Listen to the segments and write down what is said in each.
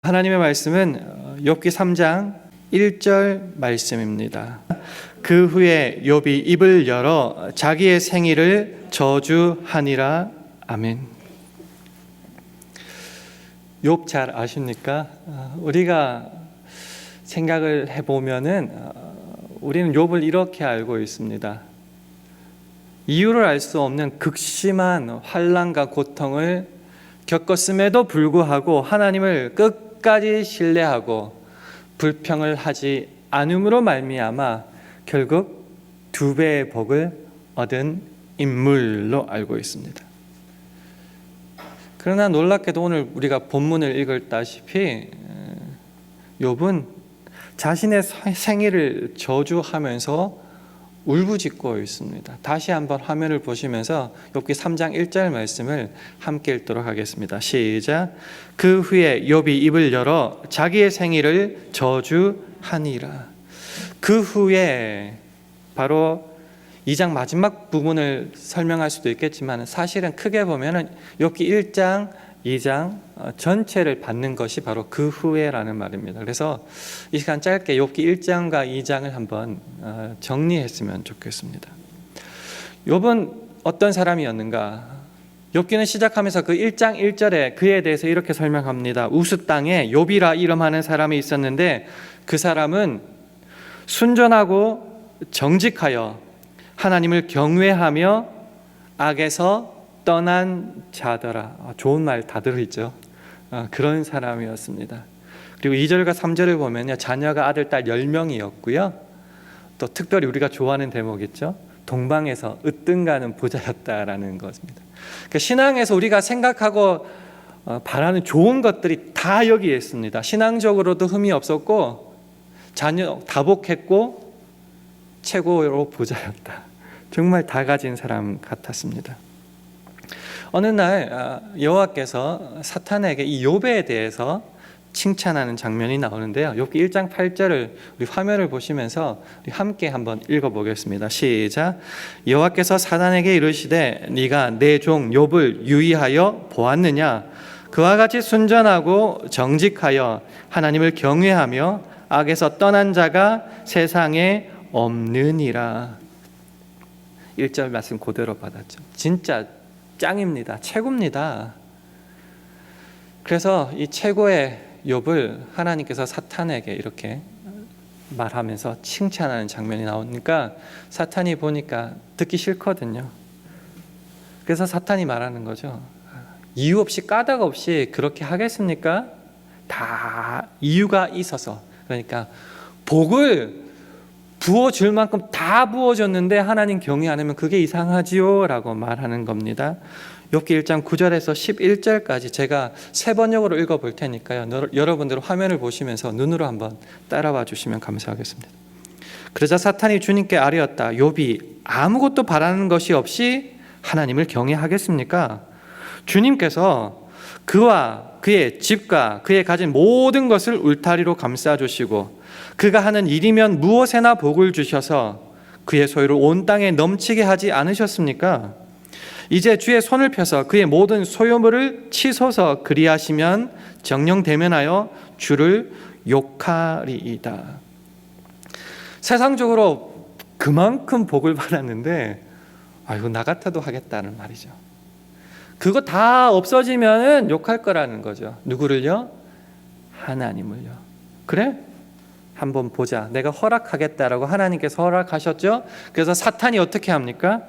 하나님의 말씀은 욥기 3장 1절 말씀입니다. 그 후에 욥이 입을 열어 자기의 생일을 저주하니라. 아멘. 욥 잘 아십니까? 우리가 생각을 해보면은 우리는 욥을 이렇게 알고 있습니다. 이유를 알 수 없는 극심한 환난과 고통을 겪었음에도 불구하고 하나님을 끝까지 신뢰하고 불평을 하지 않음으로 말미암아 결국 2배의 복을 얻은 인물로 알고 있습니다. 그러나 놀랍게도 오늘 우리가 본문을 읽었다시피 욥은 자신의 생일을 저주하면서 울부짖고 있습니다. 다시 한번 화면을 보시면서 욥기 3장 1절 말씀을 함께 읽도록 하겠습니다. 시작. 그 후에 욥이 입을 열어 자기의 생일을 저주하니라. 그 후에 바로 2장 마지막 부분을 설명할 수도 있겠지만 사실은 크게 보면은 욥기 1장, 2장 전체를 받는 것이 바로 그 후에라는 말입니다. 그래서 이 시간 짧게 욥기 1장과 2장을 한번 정리했으면 좋겠습니다. 욥은 어떤 사람이었는가? 욥기는 시작하면서 그 1장 1절에 그에 대해서 이렇게 설명합니다. 우스 땅에 욥이라 이름하는 사람이 있었는데 그 사람은 순전하고 정직하여 하나님을 경외하며 악에서 떠난 자더라. 좋은 말 다 들어있죠. 그런 사람이었습니다. 그리고 2절과 3절을 보면요, 자녀가 아들, 딸 10명이었고요. 또 특별히 우리가 좋아하는 대목이죠. 동방에서 으뜸가는 부자였다라는 것입니다. 그러니까 신앙에서 우리가 생각하고 바라는 좋은 것들이 다 여기에 있습니다. 신앙적으로도 흠이 없었고 자녀 다복했고 최고로 부자였다. 정말 다 가진 사람 같았습니다. 어느 날 여호와께서 사탄에게 이 욥에 대해서 칭찬하는 장면이 나오는데요. 욥기 1장 8절을 우리 화면을 보시면서 우리 함께 한번 읽어보겠습니다. 시작. 여호와께서 사탄에게 이르시되 네가 내 종 욥을 유의하여 보았느냐? 그와 같이 순전하고 정직하여 하나님을 경외하며 악에서 떠난 자가 세상에 없느니라. 1절 말씀 그대로 받았죠. 진짜 짱입니다. 최고입니다. 그래서 이 최고의 욥을 하나님께서 사탄에게 이렇게 말하면서 칭찬하는 장면이 나오니까 사탄이 보니까 듣기 싫거든요. 그래서 사탄이 말하는 거죠. 이유 없이 까닭 없이 그렇게 하겠습니까? 다 이유가 있어서. 그러니까 복을 부어줄 만큼 다 부어줬는데 하나님 경외 안 하면 그게 이상하지요 라고 말하는 겁니다. 욥기 1장 9절에서 11절까지 제가 세 번역으로 읽어볼 테니까요, 여러분들 화면을 보시면서 눈으로 한번 따라와 주시면 감사하겠습니다. 그러자 사탄이 주님께 아뢰었다. 욥이 아무것도 바라는 것이 없이 하나님을 경외하겠습니까? 주님께서 그와 그의 집과 그의 가진 모든 것을 울타리로 감싸주시고 그가 하는 일이면 무엇에나 복을 주셔서 그의 소유를 온 땅에 넘치게 하지 않으셨습니까? 이제 주의 손을 펴서 그의 모든 소유물을 치소서. 그리하시면 정령 대면하여 주를 욕하리이다. 세상적으로 그만큼 복을 받았는데 아이고 나 같아도 하겠다는 말이죠. 그거 다 없어지면 욕할 거라는 거죠. 누구를요? 하나님을요. 그래? 한번 보자. 내가 허락하겠다라고 하나님께서 허락하셨죠. 그래서 사탄이 어떻게 합니까?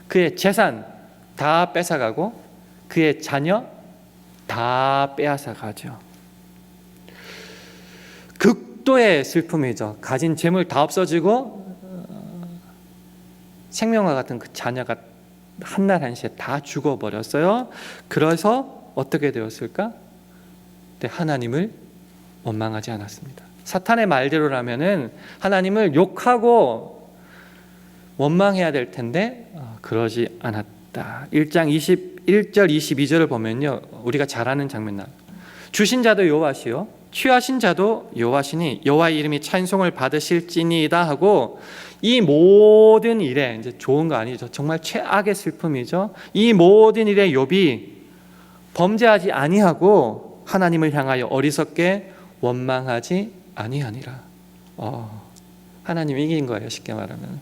그의 재산 다 뺏어가고 그의 자녀 다 빼앗아가죠. 극도의 슬픔이죠. 가진 재물 다 없어지고 생명과 같은 그 자녀가 한날 한시에 다 죽어버렸어요. 그래서 어떻게 되었을까? 하나님을 원망하지 않았습니다. 사탄의 말대로라면은 하나님을 욕하고 원망해야 될 텐데 그러지 않았다. 1장 21절 22절을 보면요, 우리가 잘 아는 장면 나와요. 주신 자도 여호와시요 취하신 자도 여호와시니 여호와의 이름이 찬송을 받으실지니이다 하고 이 모든 일에, 이제 좋은 거 아니죠. 정말 최악의 슬픔이죠. 이 모든 일에 욥이 범죄하지 아니하고 하나님을 향하여 어리석게 원망하지 아니하니라. 하나님이 이긴 거예요. 쉽게 말하면.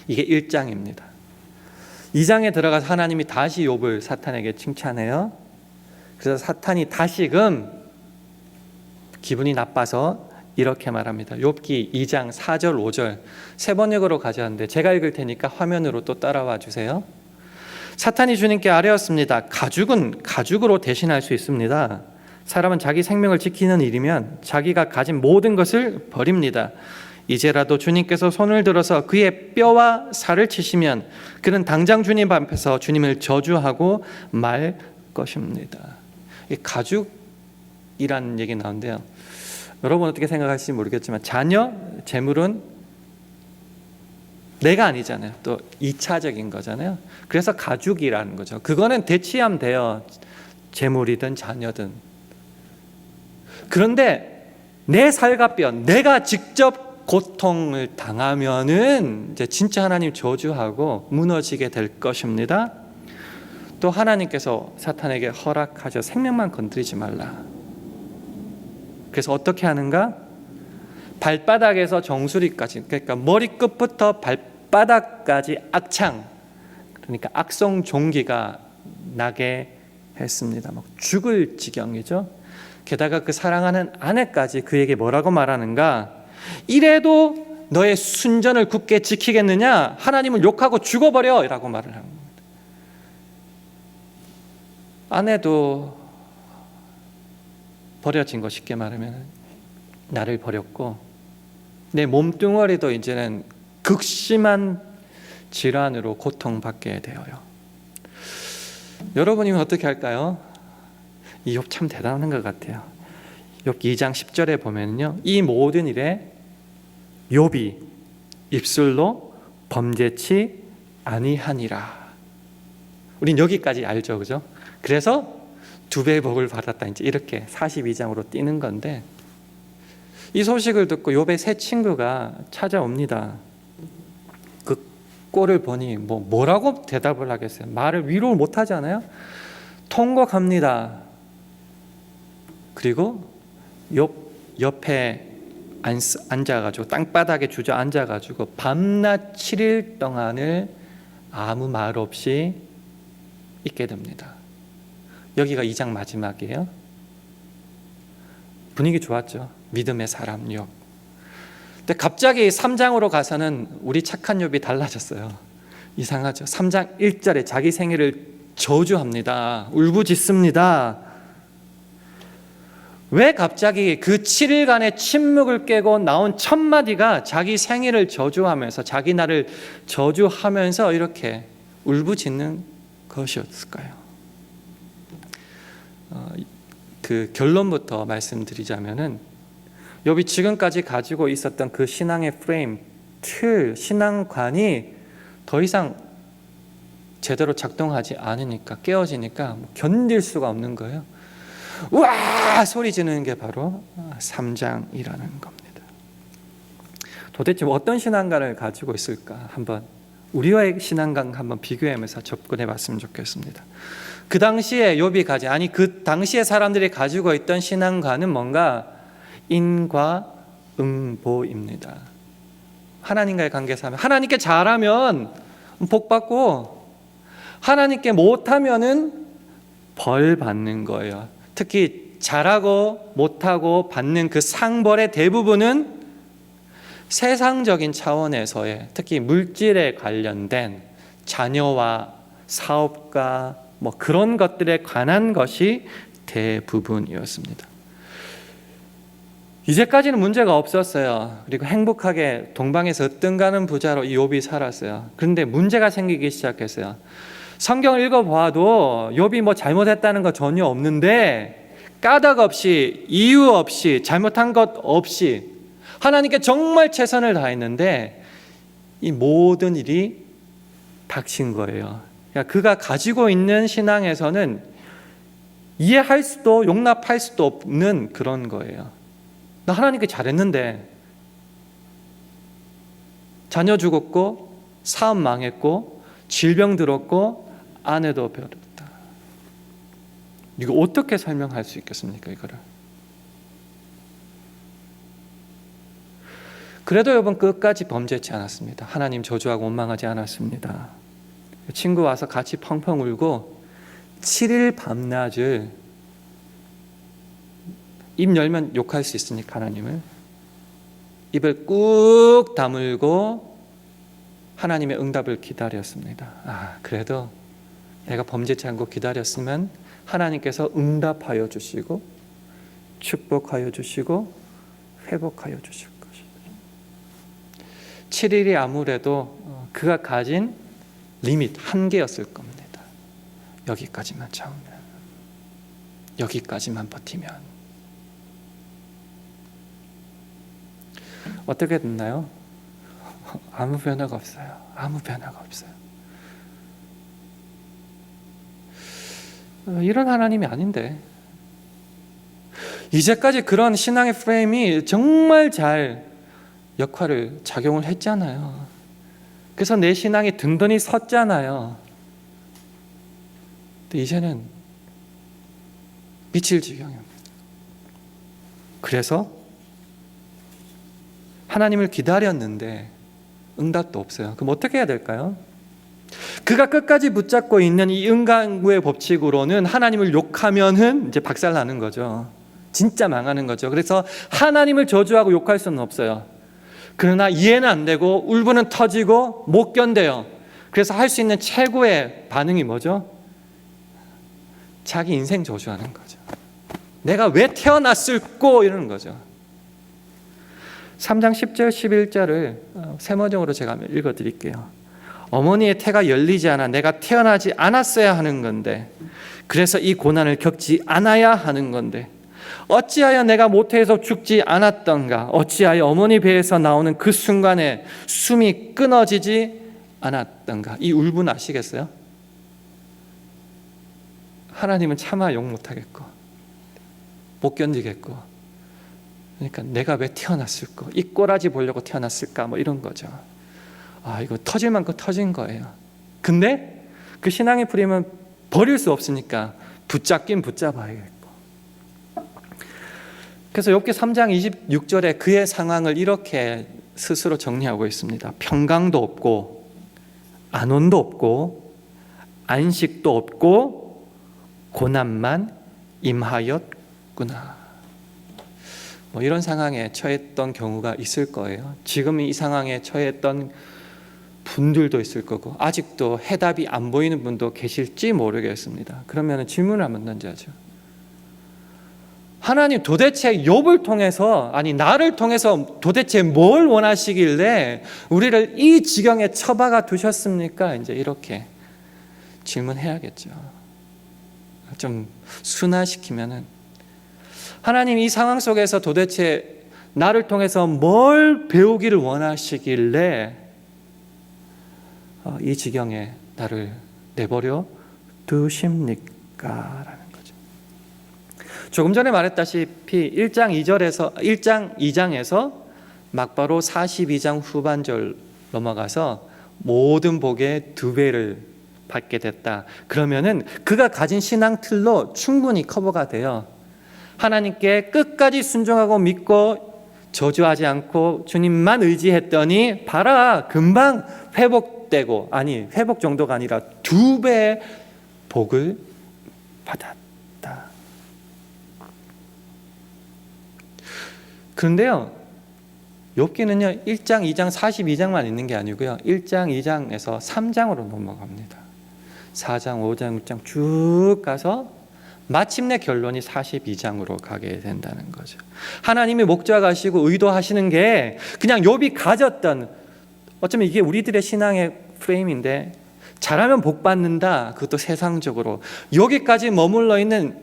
이게 1장입니다. 2장에 들어가서 하나님이 다시 욥을 사탄에게 칭찬해요. 그래서 사탄이 다시금 기분이 나빠서 이렇게 말합니다. 욥기 2장 4절 5절 세 번역으로 가져왔는데 제가 읽을 테니까 화면으로 또 따라와 주세요. 사탄이 주님께 아뢰었습니다. 가죽은 가죽으로 대신할 수 있습니다. 사람은 자기 생명을 지키는 일이면 자기가 가진 모든 것을 버립니다. 이제라도 주님께서 손을 들어서 그의 뼈와 살을 치시면 그는 당장 주님 앞에서 주님을 저주하고 말 것입니다. 이 가죽이라는 얘기 나오는데요. 여러분 어떻게 생각하실지 모르겠지만 자녀, 재물은 내가 아니잖아요. 또 2차적인 거잖아요. 그래서 가죽이라는 거죠. 그거는 대치하면 돼요. 재물이든 자녀든. 그런데 내 살과 뼈, 내가 직접 고통을 당하면은 이제 진짜 하나님 저주하고 무너지게 될 것입니다. 또 하나님께서 사탄에게 허락하셔 생명만 건드리지 말라. 그래서 어떻게 하는가? 발바닥에서 정수리까지, 그러니까 머리끝부터 발바닥까지 악창, 그러니까 악성 종기가 나게 했습니다. 막 죽을 지경이죠. 게다가 그 사랑하는 아내까지 그에게 뭐라고 말하는가? 이래도 너의 순전을 굳게 지키겠느냐? 하나님을 욕하고 죽어버려! 라고 말을 합니다. 아내도 버려진 거 쉽게 말하면 나를 버렸고 내 몸뚱아리도 이제는 극심한 질환으로 고통받게 되어요. 여러분이면 어떻게 할까요? 이 욥 참 대단한 것 같아요. 욥기 2장 10절에 보면요, 이 모든 일에 욥이 입술로 범죄치 아니하니라. 우린 여기까지 알죠, 그죠? 그래서 2배의 복을 받았다. 이제 이렇게 42장으로 뛰는 건데, 이 소식을 듣고 욥의 세 친구가 찾아옵니다. 그 꼴을 보니 뭐라고 대답을 하겠어요? 말을 위로를 못 하잖아요. 통곡합니다. 그리고 욥 옆에 앉아가지고 땅바닥에 주저앉아가지고 밤낮 7일 동안을 아무 말 없이 있게 됩니다. 여기가 2장 마지막이에요. 분위기 좋았죠. 믿음의 사람 욥. 근데 갑자기 3장으로 가서는 우리 착한 욥이 달라졌어요. 이상하죠. 3장 1절에 자기 생애를 저주합니다. 울부짖습니다. 왜 갑자기 그 7일간의 침묵을 깨고 나온 첫 마디가 자기 생애를 저주하면서 자기 나를 저주하면서 이렇게 울부짖는 것이었을까요? 그 결론부터 말씀드리자면은 욥이 지금까지 가지고 있었던 그 신앙의 프레임, 틀, 신앙관이 더 이상 제대로 작동하지 않으니까, 깨어지니까 견딜 수가 없는 거예요. 와! 소리 지르는 게 바로 3장이라는 겁니다. 도대체 어떤 신앙관을 가지고 있을까? 한번 우리와의 신앙관 한번 비교하면서 접근해 봤으면 좋겠습니다. 그 당시에 욥이 그 당시에 사람들이 가지고 있던 신앙관은 뭔가 인과응보입니다. 하나님과의 관계에서 하나님께 잘하면 복 받고 하나님께 못하면은 벌 받는 거예요. 특히 잘하고 못하고 받는 그 상벌의 대부분은 세상적인 차원에서의, 특히 물질에 관련된 자녀와 사업과 그런 것들에 관한 것이 대부분이었습니다. 이제까지는 문제가 없었어요. 그리고 행복하게 동방에서 으뜸가는 부자로 이 욥이 살았어요. 그런데 문제가 생기기 시작했어요. 성경을 읽어봐도 욥이 잘못했다는 거 전혀 없는데 까닭 없이, 이유 없이, 잘못한 것 없이 하나님께 정말 최선을 다했는데 이 모든 일이 닥친 거예요. 그러니까 그가 가지고 있는 신앙에서는 이해할 수도 용납할 수도 없는 그런 거예요. 나 하나님께 잘했는데 자녀 죽었고 사업 망했고 질병 들었고 아내도 버렸다. 이거 어떻게 설명할 수 있겠습니까, 이거를? 그래도 여러분 끝까지 범죄치 않았습니다. 하나님 저주하고 원망하지 않았습니다. 친구 와서 같이 펑펑 울고 7일 밤낮을 입 열면 욕할 수 있으니까 하나님을 입을 꾹 다물고 하나님의 응답을 기다렸습니다. 그래도 내가 범죄치 않고 기다렸으면 하나님께서 응답하여 주시고 축복하여 주시고 회복하여 주실 것이다. 7일이 아무래도 그가 가진 리밋, 한계였을 겁니다. 여기까지만 참으면, 여기까지만 버티면. 어떻게 됐나요? 아무 변화가 없어요. 아무 변화가 없어요. 이런 하나님이 아닌데, 이제까지 그런 신앙의 프레임이 정말 잘 역할을 작용을 했잖아요. 그래서 내 신앙이 든든히 섰잖아요. 근데 이제는 미칠 지경입니다. 그래서 하나님을 기다렸는데 응답도 없어요. 그럼 어떻게 해야 될까요? 그가 끝까지 붙잡고 있는 이 인간구의 법칙으로는 하나님을 욕하면은 이제 박살나는 거죠. 진짜 망하는 거죠. 그래서 하나님을 저주하고 욕할 수는 없어요. 그러나 이해는 안 되고 울분은 터지고 못 견뎌요. 그래서 할 수 있는 최고의 반응이 뭐죠? 자기 인생 저주하는 거죠. 내가 왜 태어났을꼬 이러는 거죠. 3장 10절 11절을 세모정으로 제가 읽어드릴게요. 어머니의 태가 열리지 않아 내가 태어나지 않았어야 하는 건데, 그래서 이 고난을 겪지 않아야 하는 건데, 어찌하여 내가 모태에서 죽지 않았던가? 어찌하여 어머니 배에서 나오는 그 순간에 숨이 끊어지지 않았던가? 이 울분 아시겠어요? 하나님은 차마 욕 못하겠고 못 견디겠고, 그러니까 내가 왜 태어났을까? 이 꼬라지 보려고 태어났을까? 뭐 이런 거죠. 이거 터질 만큼 터진 거예요. 근데 그 신앙의 프레임은 버릴 수 없으니까 붙잡긴 붙잡아야겠고. 그래서 욥기 3장 26절에 그의 상황을 이렇게 스스로 정리하고 있습니다. 평강도 없고 안온도 없고 안식도 없고 고난만 임하였구나. 뭐 이런 상황에 처했던 경우가 있을 거예요. 지금 이 상황에 처했던 분들도 있을 거고, 아직도 해답이 안 보이는 분도 계실지 모르겠습니다. 그러면 질문을 한번 던져야죠. 하나님 도대체 욥을 통해서, 아니 나를 통해서 도대체 뭘 원하시길래 우리를 이 지경에 처박아 두셨습니까? 이제 이렇게 질문해야겠죠. 좀 순화시키면은, 하나님 이 상황 속에서 도대체 나를 통해서 뭘 배우기를 원하시길래 이 지경에 나를 내버려 두십니까? 라는 거죠. 조금 전에 말했다시피 1장 2장에서 막바로 42장 후반절 넘어가서 모든 복의 2배를 받게 됐다. 그러면은 그가 가진 신앙 틀로 충분히 커버가 돼요. 하나님께 끝까지 순종하고 믿고 저주하지 않고 주님만 의지했더니 봐라, 금방 회복되고, 아니 회복 정도가 아니라 2배의 복을 받았다. 그런데요, 욥기는요 1장, 2장, 42장만 있는 게 아니고요 1장, 2장에서 3장으로 넘어갑니다. 4장, 5장, 6장 쭉 가서 마침내 결론이 42장으로 가게 된다는 거죠. 하나님이 목적하시고 의도하시는 게 그냥 욥이 가졌던, 어쩌면 이게 우리들의 신앙의 프레임인데, 잘하면 복 받는다, 그것도 세상적으로 여기까지 머물러 있는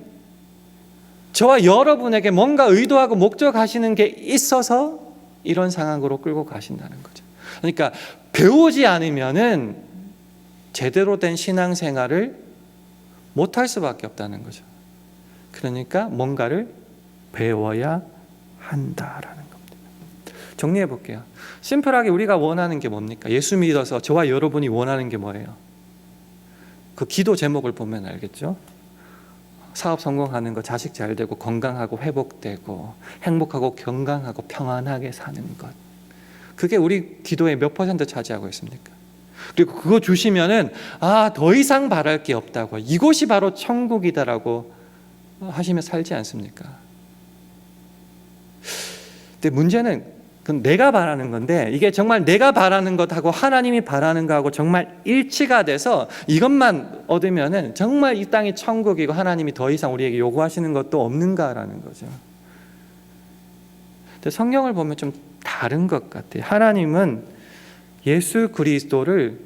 저와 여러분에게 뭔가 의도하고 목적하시는 게 있어서 이런 상황으로 끌고 가신다는 거죠. 그러니까 배우지 않으면은 제대로 된 신앙생활을 못할 수밖에 없다는 거죠. 그러니까 뭔가를 배워야 한다라는 겁니다. 정리해 볼게요. 심플하게 우리가 원하는 게 뭡니까? 예수 믿어서 저와 여러분이 원하는 게 뭐예요? 그 기도 제목을 보면 알겠죠? 사업 성공하는 거, 자식 잘 되고 건강하고 회복되고 행복하고 건강하고 평안하게 사는 것. 그게 우리 기도의 몇 % 차지하고 있습니까? 그리고 그거 주시면은 더 이상 바랄 게 없다고, 이곳이 바로 천국이다라고 하시며 살지 않습니까? 근데 문제는 그건 내가 바라는 건데, 이게 정말 내가 바라는 것하고 하나님이 바라는 것하고 정말 일치가 돼서 이것만 얻으면은 정말 이 땅이 천국이고 하나님이 더 이상 우리에게 요구하시는 것도 없는가라는 거죠. 근데 성경을 보면 좀 다른 것 같아요. 하나님은 예수 그리스도를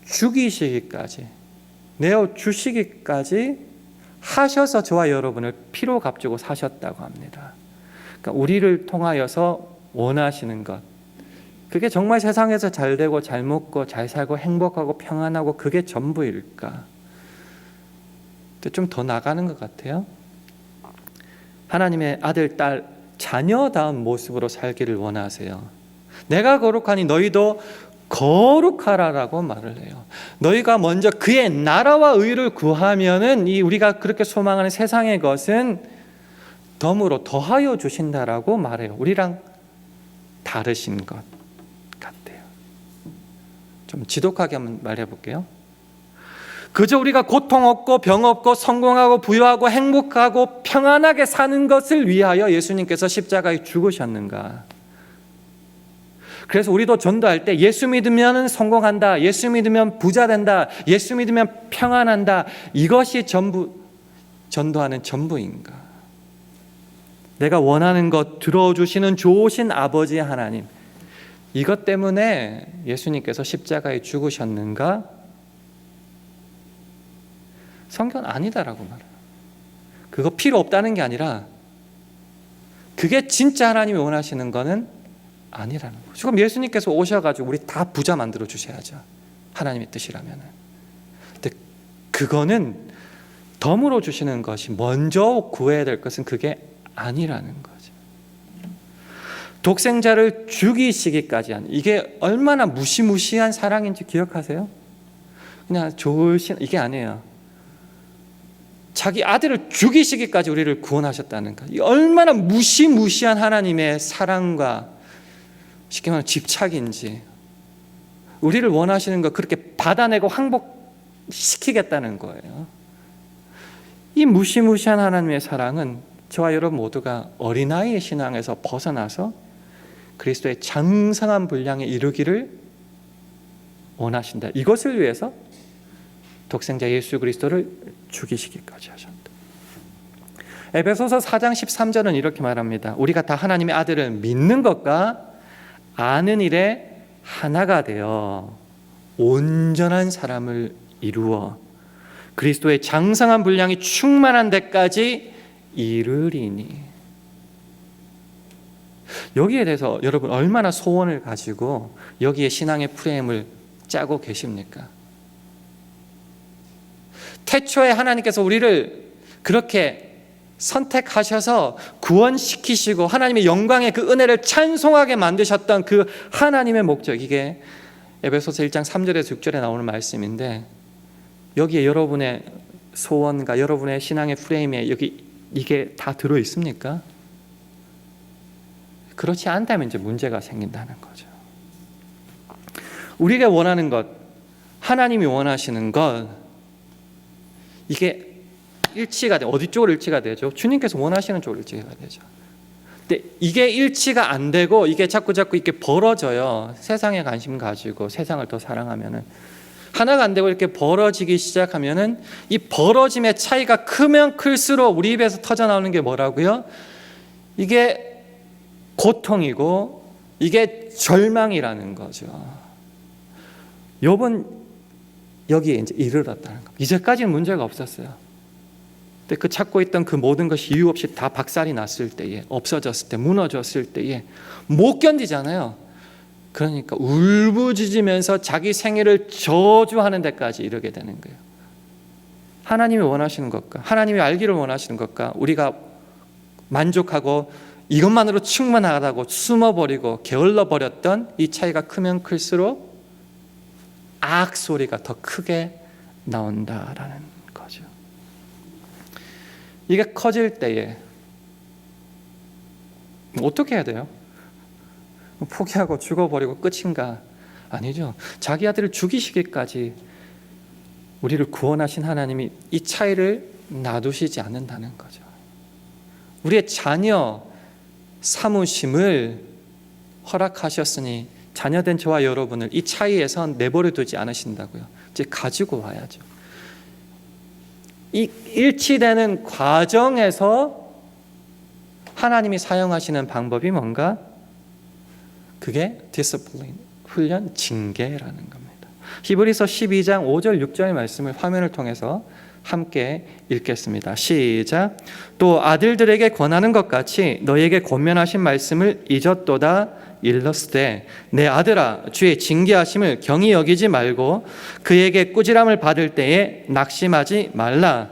죽이시기까지, 내어 주시기까지 하셔서 저와 여러분을 피로 값주고 사셨다고 합니다. 그러니까 우리를 통하여서 원하시는 것, 그게 정말 세상에서 잘 되고 잘 먹고 잘 살고 행복하고 평안하고 그게 전부일까? 근데 좀 더 나가는 것 같아요. 하나님의 아들, 딸, 자녀다운 모습으로 살기를 원하세요. 내가 거룩하니 너희도 거룩하라라고 말을 해요. 너희가 먼저 그의 나라와 의를 구하면은 이 우리가 그렇게 소망하는 세상의 것은 덤으로 더하여 주신다라고 말해요. 우리랑 다르신 것 같아요. 좀 지독하게 한번 말해 볼게요. 그저 우리가 고통 없고 병 없고 성공하고 부유하고 행복하고 평안하게 사는 것을 위하여 예수님께서 십자가에 죽으셨는가? 그래서 우리도 전도할 때 예수 믿으면 성공한다, 예수 믿으면 부자 된다, 예수 믿으면 평안한다, 이것이 전부 전도하는 전부인가? 내가 원하는 것 들어주시는 좋으신 아버지 하나님, 이것 때문에 예수님께서 십자가에 죽으셨는가? 성경은 아니다라고 말해요. 그거 필요 없다는 게 아니라 그게 진짜 하나님이 원하시는 거는 아니라는 거죠. 지금 예수님께서 오셔가지고 우리 다 부자 만들어 주셔야죠. 하나님의 뜻이라면. 근데 그거는 덤으로 주시는 것이 먼저 구해야 될 것은 그게 아니라는 거죠. 독생자를 죽이시기까지 한, 이게 얼마나 무시무시한 사랑인지 기억하세요? 그냥 좋으신, 이게 아니에요. 자기 아들을 죽이시기까지 우리를 구원하셨다는 것, 이 얼마나 무시무시한 하나님의 사랑과 쉽게 말하면 집착인지, 우리를 원하시는 거 그렇게 받아내고 항복시키겠다는 거예요. 이 무시무시한 하나님의 사랑은 저와 여러분 모두가 어린아이의 신앙에서 벗어나서 그리스도의 장성한 분량에 이르기를 원하신다. 이것을 위해서 독생자 예수 그리스도를 죽이시기까지 하셨다. 에베소서 4장 13절은 이렇게 말합니다. 우리가 다 하나님의 아들을 믿는 것과 아는 일에 하나가 되어 온전한 사람을 이루어 그리스도의 장성한 분량이 충만한 데까지 이르리니. 여기에 대해서 여러분 얼마나 소원을 가지고 여기에 신앙의 프레임을 짜고 계십니까? 태초에 하나님께서 우리를 그렇게 선택하셔서 구원시키시고 하나님의 영광의 그 은혜를 찬송하게 만드셨던 그 하나님의 목적, 이게 에베소서 1장 3절에서 6절에 나오는 말씀인데, 여기에 여러분의 소원과 여러분의 신앙의 프레임에 여기 이게 다 들어 있습니까? 그렇지 않다면 이제 문제가 생긴다는 거죠. 우리가 원하는 것, 하나님이 원하시는 것, 이게 일치가 돼. 어디 쪽으로 일치가 되죠? 주님께서 원하시는 쪽으로 일치가 되죠. 근데 이게 일치가 안 되고 이게 자꾸 이렇게 벌어져요. 세상에 관심 가지고 세상을 더 사랑하면은 하나가 안 되고 이렇게 벌어지기 시작하면은 이 벌어짐의 차이가 크면 클수록 우리 입에서 터져 나오는 게 뭐라고요? 이게 고통이고 이게 절망이라는 거죠. 욥은 여기에 이제 이르렀다는 거. 이제까지는 문제가 없었어요. 근데 그 찾고 있던 그 모든 것이 이유 없이 다 박살이 났을 때에, 없어졌을 때, 무너졌을 때에 못 견디잖아요. 그러니까 울부짖으면서 자기 생애를 저주하는 데까지 이르게 되는 거예요. 하나님이 원하시는 것과 하나님이 알기를 원하시는 것과 우리가 만족하고 이것만으로 충분하다고 숨어버리고 게을러버렸던 이 차이가 크면 클수록 악 소리가 더 크게 나온다라는 거죠. 이게 커질 때에 어떻게 해야 돼요? 포기하고 죽어버리고 끝인가? 아니죠. 자기 아들을 죽이시기까지 우리를 구원하신 하나님이 이 차이를 놔두시지 않는다는 거죠. 우리의 자녀 삼으심을 허락하셨으니 자녀된 저와 여러분을 이 차이에서 내버려 두지 않으신다고요. 이제 가지고 와야죠. 이 일치되는 과정에서 하나님이 사용하시는 방법이 뭔가? 그게 discipline, 훈련, 징계라는 겁니다. 히브리서 12장 5절 6절 말씀을 화면을 통해서 함께 읽겠습니다. 시작. 또 아들들에게 권하는 것 같이 너에게 권면하신 말씀을 잊었도다 일렀으되 내 아들아 주의 징계하심을 경히 여기지 말고 그에게 꾸지람을 받을 때에 낙심하지 말라.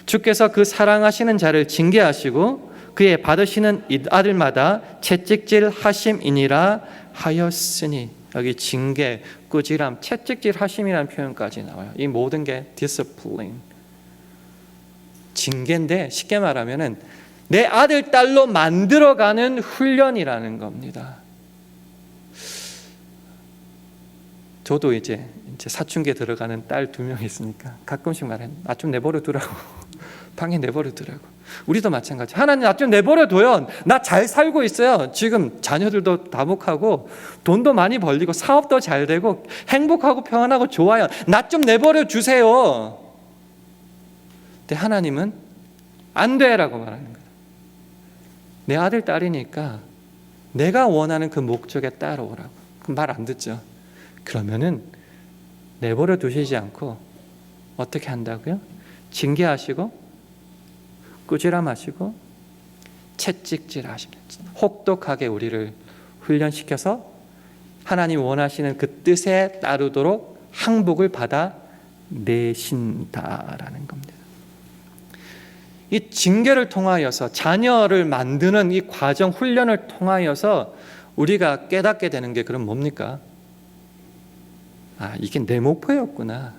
주께서 그 사랑하시는 자를 징계하시고 그의 받으시는 아들마다 채찍질 하심이니라 하였으니. 여기 징계, 꾸지람, 채찍질 하심이라는 표현까지 나와요. 이 모든 게 discipline, 징계인데 쉽게 말하면은 내 아들, 딸로 만들어가는 훈련이라는 겁니다. 저도 이제 사춘기에 들어가는 딸 2명 있으니까 가끔씩 말해, 나 좀 내버려 두라고. 방에 내버려 두라고. 우리도 마찬가지. 하나님 나 좀 내버려 둬요. 나 잘 살고 있어요. 지금 자녀들도 다복하고 돈도 많이 벌리고 사업도 잘 되고 행복하고 평안하고 좋아요. 나 좀 내버려 주세요. 근데 하나님은 안 돼라고 말하는 거예요. 내 아들, 딸이니까 내가 원하는 그 목적에 따라오라고. 그럼 말 안 듣죠. 그러면은 내버려 두시지 않고 어떻게 한다고요? 징계하시고 꾸지람하시고 채찍질하십니다. 혹독하게 우리를 훈련시켜서 하나님 원하시는 그 뜻에 따르도록 항복을 받아 내신다라는 겁니다. 이 징계를 통하여서 자녀를 만드는 이 과정 훈련을 통하여서 우리가 깨닫게 되는 게 그럼 뭡니까? 아, 이게 내 목표였구나.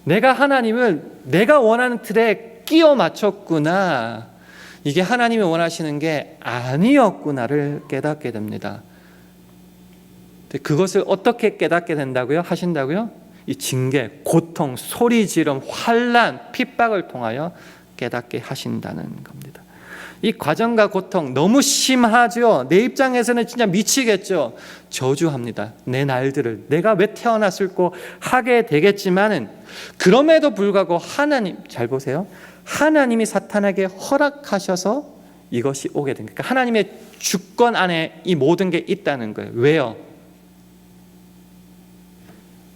내가 하나님을 내가 원하는 틀에 끼워 맞췄구나. 이게 하나님이 원하시는 게 아니었구나를 깨닫게 됩니다. 그것을 어떻게 깨닫게 된다고요? 하신다고요? 이 징계, 고통, 소리 지름, 환난, 핍박을 통하여 깨닫게 하신다는 겁니다. 이 과정과 고통 너무 심하죠. 내 입장에서는 진짜 미치겠죠. 저주합니다. 내 날들을 내가 왜 태어났을까 하게 되겠지만은 그럼에도 불구하고 하나님, 잘 보세요. 하나님이 사탄에게 허락하셔서 이것이 오게 됩니다. 그러니까 하나님의 주권 안에 이 모든 게 있다는 거예요. 왜요?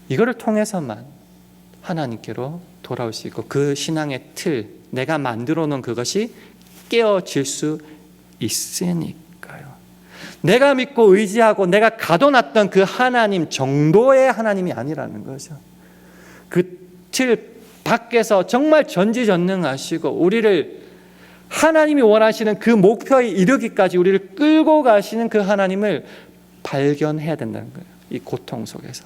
이거를 통해서만 하나님께로 돌아올 수 있고 그 신앙의 틀, 내가 만들어 놓은 그것이 깨어질 수 있으니까요. 내가 믿고 의지하고 내가 가둬놨던 그 하나님 정도의 하나님이 아니라는 거죠. 그 틀 밖에서 정말 전지전능하시고 우리를 하나님이 원하시는 그 목표에 이르기까지 우리를 끌고 가시는 그 하나님을 발견해야 된다는 거예요. 이 고통 속에서.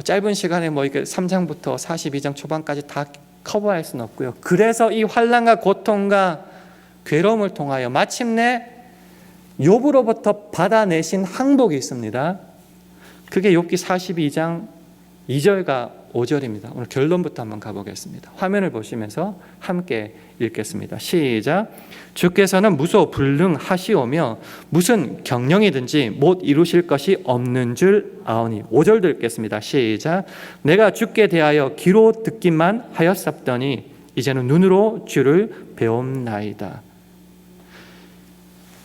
짧은 시간에 이게 3장부터 42장 초반까지 다 커버할 수는 없고요. 그래서 이 환난과 고통과 괴로움을 통하여 마침내 욥으로부터 받아내신 항복이 있습니다. 그게 욥기 42장 2절과 5절입니다. 오늘 결론부터 한번 가보겠습니다. 화면을 보시면서 함께 읽겠습니다. 시작. 주께서는 무소불능하시오며 무슨 경영이든지 못 이루실 것이 없는 줄 아오니. 5절도 읽겠습니다. 시작. 내가 주께 대하여 귀로 듣기만 하였사더니 이제는 눈으로 주를 배움나이다.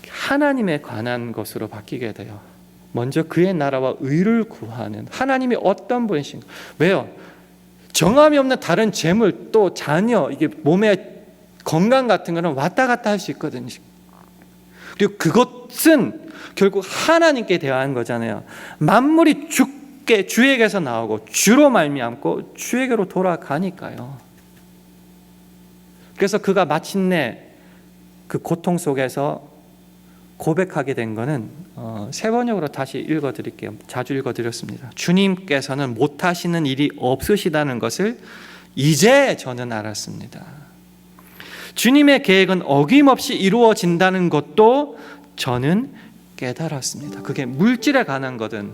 하나님에 관한 것으로 바뀌게 돼요. 먼저 그의 나라와 의를 구하는 하나님이 어떤 분이신가. 왜요? 정함이 없는 다른 재물 또 자녀 이게 몸의 건강 같은 거는 왔다 갔다 할 수 있거든요. 그리고 그것은 결국 하나님께 대한 거잖아요. 만물이 주에게서 나오고 주로 말미암고 주에게로 돌아가니까요. 그래서 그가 마침내 그 고통 속에서 고백하게 된 거는 세 번역으로 다시 읽어드릴게요. 자주 읽어드렸습니다. 주님께서는 못하시는 일이 없으시다는 것을 이제 저는 알았습니다. 주님의 계획은 어김없이 이루어진다는 것도 저는 깨달았습니다. 그게 물질에 관한 거든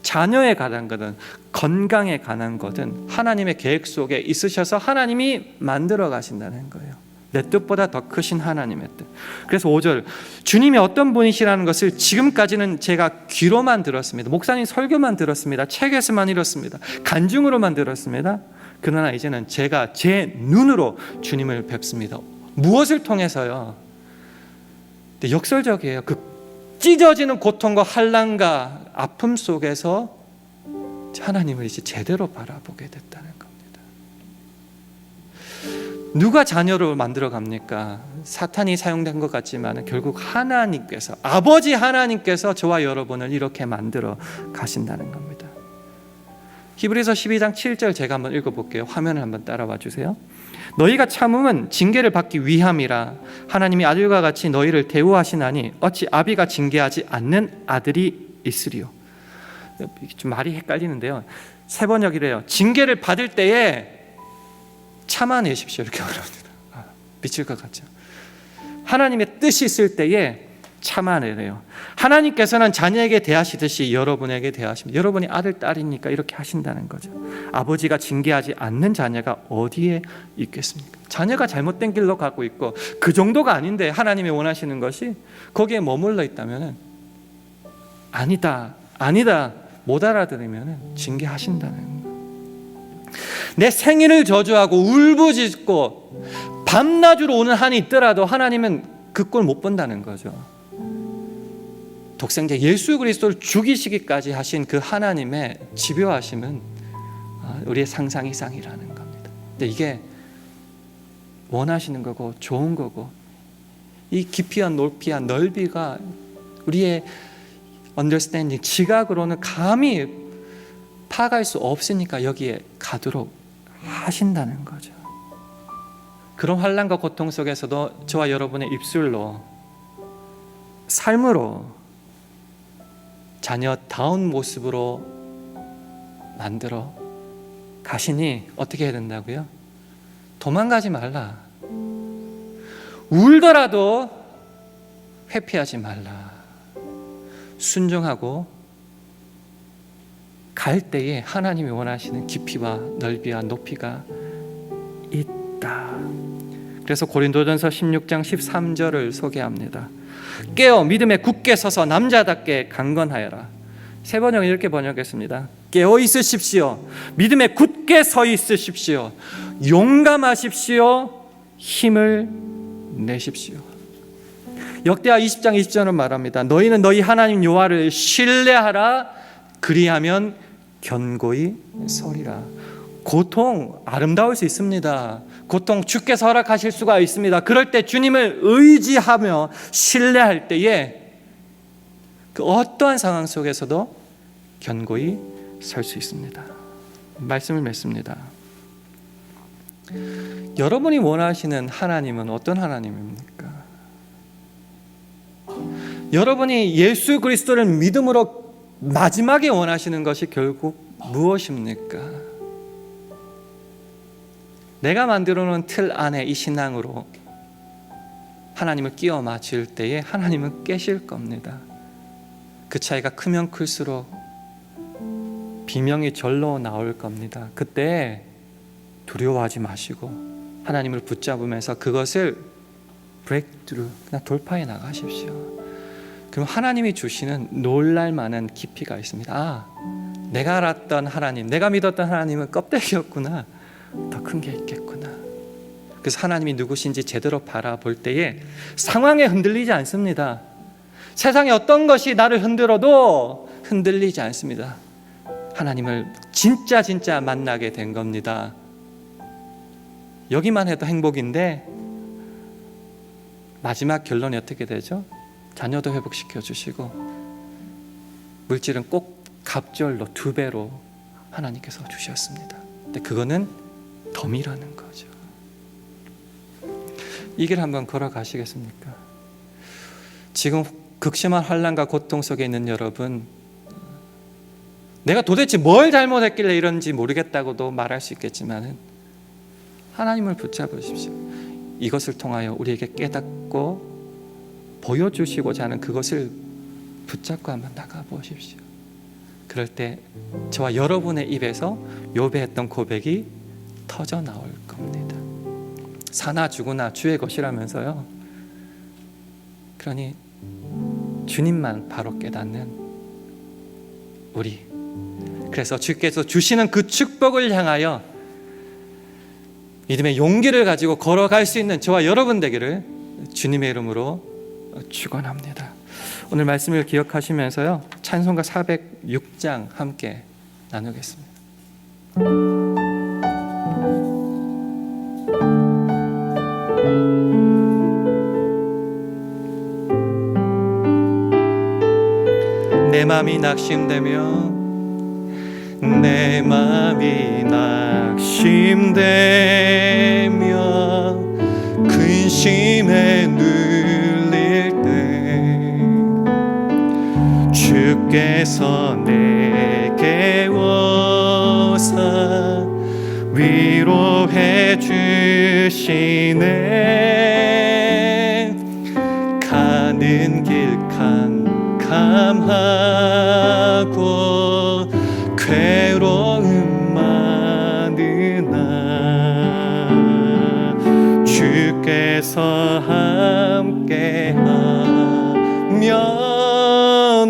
자녀에 관한 거든 건강에 관한 거든 하나님의 계획 속에 있으셔서 하나님이 만들어 가신다는 거예요. 내 뜻보다 더 크신 하나님의 뜻. 그래서 5절, 주님이 어떤 분이시라는 것을 지금까지는 제가 귀로만 들었습니다. 목사님 설교만 들었습니다. 책에서만 읽었습니다. 간증으로만 들었습니다. 그러나 이제는 제가 제 눈으로 주님을 뵙습니다. 무엇을 통해서요? 역설적이에요. 그 찢어지는 고통과 환난과 아픔 속에서 하나님을 이제 제대로 바라보게 됐다는 겁니다. 누가 자녀를 만들어 갑니까? 사탄이 사용된 것 같지만 결국 하나님께서, 아버지 하나님께서 저와 여러분을 이렇게 만들어 가신다는 겁니다. 히브리서 12장 7절 제가 한번 읽어볼게요. 화면을 한번 따라와 주세요. 너희가 참음은 징계를 받기 위함이라 하나님이 아들과 같이 너희를 대우하시나니 어찌 아비가 징계하지 않는 아들이 있으리요. 좀 말이 헷갈리는데요. 세 번역이래요. 징계를 받을 때에 참아내십시오 이렇게 말합니다. 미칠 것 같죠. 하나님의 뜻이 있을 때에 참아내래요. 하나님께서는 자녀에게 대하시듯이 여러분에게 대하십니다. 여러분이 아들, 딸이니까 이렇게 하신다는 거죠. 아버지가 징계하지 않는 자녀가 어디에 있겠습니까? 자녀가 잘못된 길로 가고 있고 그 정도가 아닌데 하나님이 원하시는 것이 거기에 머물러 있다면 아니다 못 알아들으면 징계하신다는 거예요. 내 생일을 저주하고 울부짖고 밤낮으로 오는 한이 있더라도 하나님은 그 꼴 못 본다는 거죠. 독생자 예수 그리스도를 죽이시기까지 하신 그 하나님의 집요하심은 우리의 상상 이상이라는 겁니다. 근데 이게 원하시는 거고 좋은 거고 이 깊이와 높이와 넓이가 우리의 언더스탠딩, 지각으로는 감히 파악할 수 없으니까 여기에 가도록 하신다는 거죠. 그런 환난과 고통 속에서도 저와 여러분의 입술로, 삶으로 자녀다운 모습으로 만들어 가시니 어떻게 해야 된다고요? 도망가지 말라. 울더라도 회피하지 말라. 순종하고 갈 때에 하나님이 원하시는 깊이와 넓이와 높이가 있다. 그래서 고린도전서 16장 13절을 소개합니다. 깨어 믿음에 굳게 서서 남자답게 강건하여라. 세 번역은 이렇게 번역했습니다. 깨어 있으십시오. 믿음에 굳게 서 있으십시오. 용감하십시오. 힘을 내십시오. 역대하 20장 20절은 말합니다. 너희는 너희 하나님 여호와를 신뢰하라. 그리하면 견고히 서리라. 고통 아름다울 수 있습니다. 고통 주께서 허락하실 수가 있습니다. 그럴 때 주님을 의지하며 신뢰할 때에 그 어떠한 상황 속에서도 견고히 설 수 있습니다. 말씀을 맺습니다. 여러분이 원하시는 하나님은 어떤 하나님입니까? 여러분이 예수 그리스도를 믿음으로 마지막에 원하시는 것이 결국 무엇입니까? 내가 만들어 놓은 틀 안에 이 신앙으로 하나님을 끼워 맞출 때에 하나님은 깨실 겁니다. 그 차이가 크면 클수록 비명이 절로 나올 겁니다. 그때 두려워하지 마시고 하나님을 붙잡으면서 그것을 브레이크트루, 그냥 돌파해 나가십시오. 그럼 하나님이 주시는 놀랄만한 깊이가 있습니다. 내가 알았던 하나님, 내가 믿었던 하나님은 껍데기였구나. 더 큰 게 있겠구나. 그래서 하나님이 누구신지 제대로 바라볼 때에 상황에 흔들리지 않습니다. 세상에 어떤 것이 나를 흔들어도 흔들리지 않습니다. 하나님을 진짜 만나게 된 겁니다. 여기만 해도 행복인데 마지막 결론이 어떻게 되죠? 자녀도 회복시켜 주시고 물질은 꼭 갑절로 2배로 하나님께서 주셨습니다. 근데 그거는 덤이라는 거죠. 이 길 한번 걸어가시겠습니까? 지금 극심한 환난과 고통 속에 있는 여러분, 내가 도대체 뭘 잘못했길래 이런지 모르겠다고도 말할 수 있겠지만 하나님을 붙잡으십시오. 이것을 통하여 우리에게 깨닫고 보여주시고자 하는 그것을 붙잡고 한번 나가보십시오. 그럴 때 저와 여러분의 입에서 욥이 했던 고백이 터져 나올 겁니다. 사나 죽으나 주의 것이라면서요. 그러니 주님만 바로 깨닫는 우리, 그래서 주께서 주시는 그 축복을 향하여 믿음의 용기를 가지고 걸어갈 수 있는 저와 여러분 되기를 주님의 이름으로 축원합니다. 오늘 말씀을 기억하시면서요, 찬송가 406장 함께 나누겠습니다. 내 맘이 낙심되며 내 맘이 낙심되며 근심에 눌릴 때 주께서 내게 오사 위로해 주시네. 가는 길 캄캄하고 괴로움 많으나 주께서 함께하면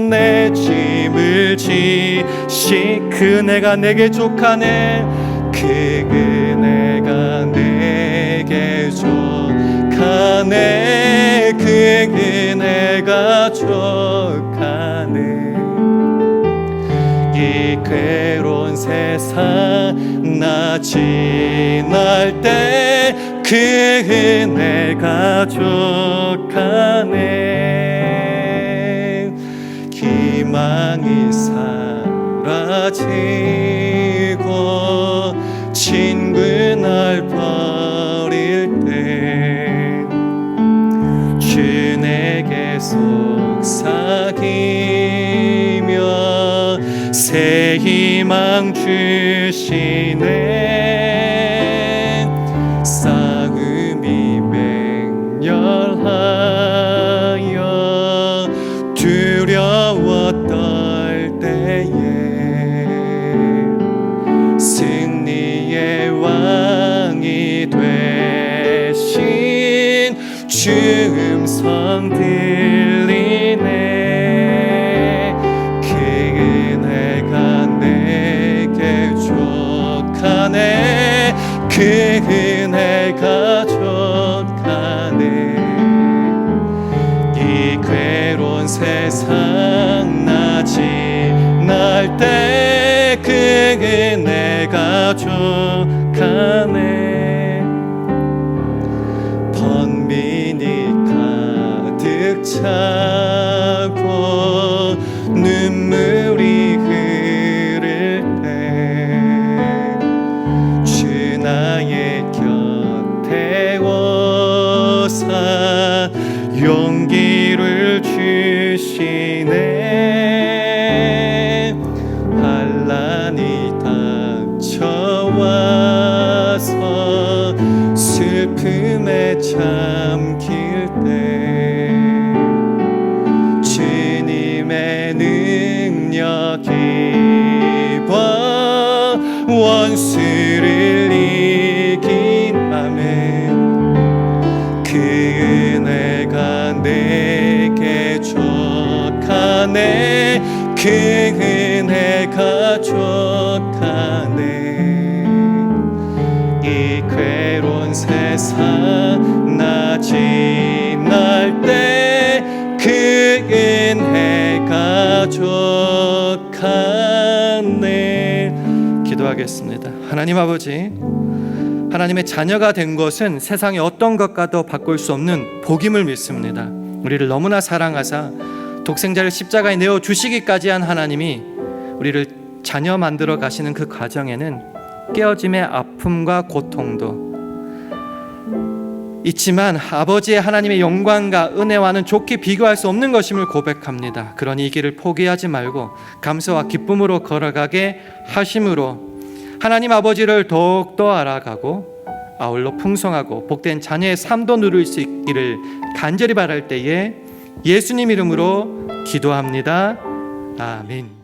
내 짐을 지시 그네가 내게 족하네. 그네가 내게 족하네. 그네가 족하네. 이 괴로운 세상 나 지날 때 그네가 족하네. 희망이 사라지고 친구 날 버릴 때 주 내게 속삭이며 새 희망 주시네. 싸움이 맹렬하여 두려워 떨 때에 승리의 왕이 되신 주 음성 들리네. 그네가 내게 족하네. 그네가 족하네. 이 괴로운 세상 나 지날 때 그네가 족하네. 번민이 가득 차고 눈물이 흐를 때 주 나의 곁에 오사 용기를 주시네. 환난이 닥쳐와서 슬픔에 잠길 때 주님의 능력이 봐 원수를 이기나매. 그네가 내게 족하네. 그네가 족하네. 이 괴로운 세상 나 지날 때 그네가 족하네. 기도하겠습니다. 하나님 아버지, 하나님의 자녀가 된 것은 세상의 어떤 것과도 바꿀 수 없는 복임을 믿습니다. 우리를 너무나 사랑하사 독생자를 십자가에 내어 주시기까지 한 하나님이 우리를 자녀 만들어 가시는 그 과정에는 깨어짐의 아픔과 고통도 있지만 아버지의 하나님의 영광과 은혜와는 좋게 비교할 수 없는 것임을 고백합니다. 그러니 이 길을 포기하지 말고 감사와 기쁨으로 걸어가게 하심으로 하나님 아버지를 더욱더 알아가고 아울러 풍성하고 복된 자녀의 삶도 누릴 수 있기를 간절히 바랄 때에 예수님 이름으로 기도합니다. 아멘.